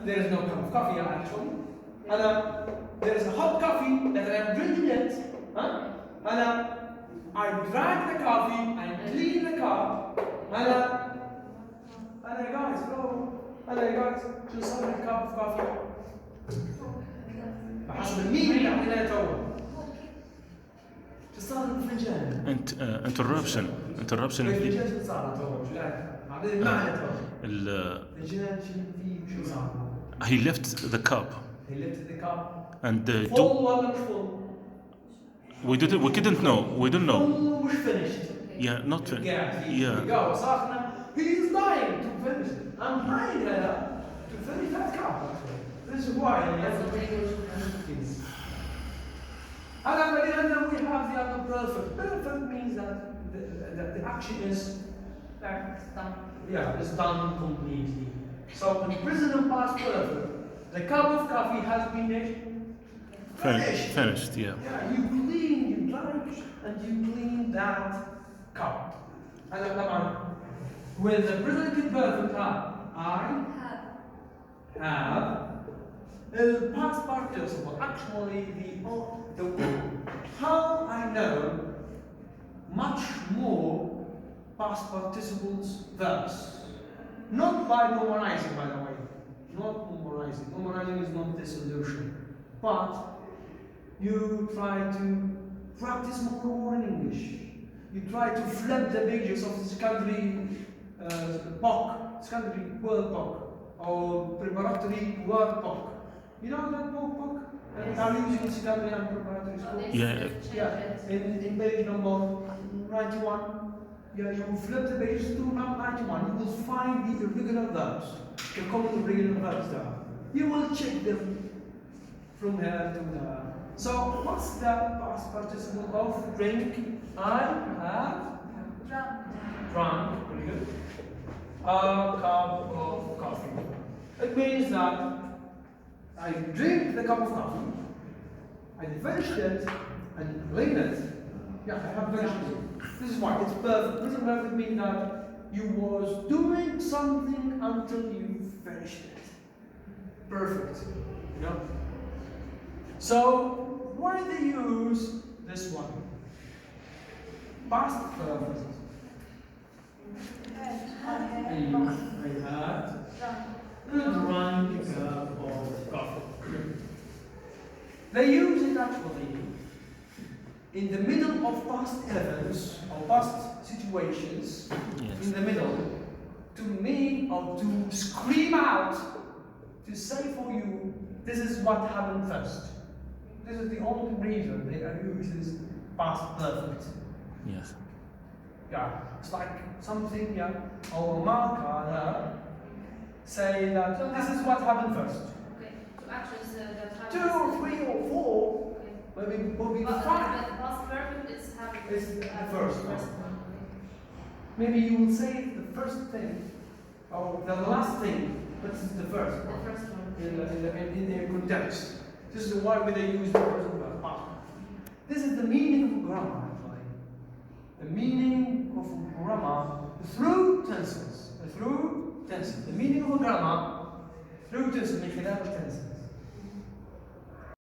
there is no cup of coffee actually. And there is a hot coffee that I am drinking it. And I drag the coffee and clean the cup. And guys, just have a cup of coffee. بحسب المين اللي عطيناه توا. تصار الفنجان. interruption. الفنجان صار توا. عطيني معنى توا. الفنجان شو صار؟ He left the cup. And full ولا مش full؟ we couldn't know. We don't know. Full مش finished. Yeah, not finished. Yeah. He is dying to finish it. I'm dying to finish that cup. This is why. And then we have the other perfect. Perfect means that the action is done. Yeah, it's done completely. So in present past perfect, the cup of coffee has been finished. Yeah. You clean, you drank, and you clean that cup. And with the present perfect, I have the past participle. Actually, the how I know much more past participles verbs. Not by memorizing, by the way. Not memorizing. Memorizing is not the solution. But you try to practice more in English. You try to flip the pages of the secondary secondary word book, or preparatory word book. You know that book? Are you using secondary and preparatory school? Yeah. In page number 91. Yeah, you will flip the pages to number 91. You will find the irregular verbs, the common irregular verbs there. You will check them from here to there. So, what's the past participle of drink? I have drunk. Very good. A cup of coffee. It means that I drink the cup of coffee, I finished it, and cleaned it. Yeah, I have finished it. This is why it's perfect. Present perfect means that you was doing something until you finished it. Perfect. You know? So why they use this one? Past perfect. I had drunk a cup of coffee. They use it actually in the middle of past events or past situations, in the middle, to mean or to scream out, to say for you, this is what happened first. This is the only reason they are used this past perfect. Yes. Yeah, it's like something, or a marker, say that this is what happened first. Okay, so actions that happen. 2 or 3 or 4. Maybe But 5. the past perfect is having. It's the first one. Maybe you will say the first thing or the last thing, but this is the first one. The first one. In the context. This is why they use the present verb. This is the meaning of grammar, actually. The meaning of grammar through tenses. The meaning of grammar through tenses. من خلال tenses.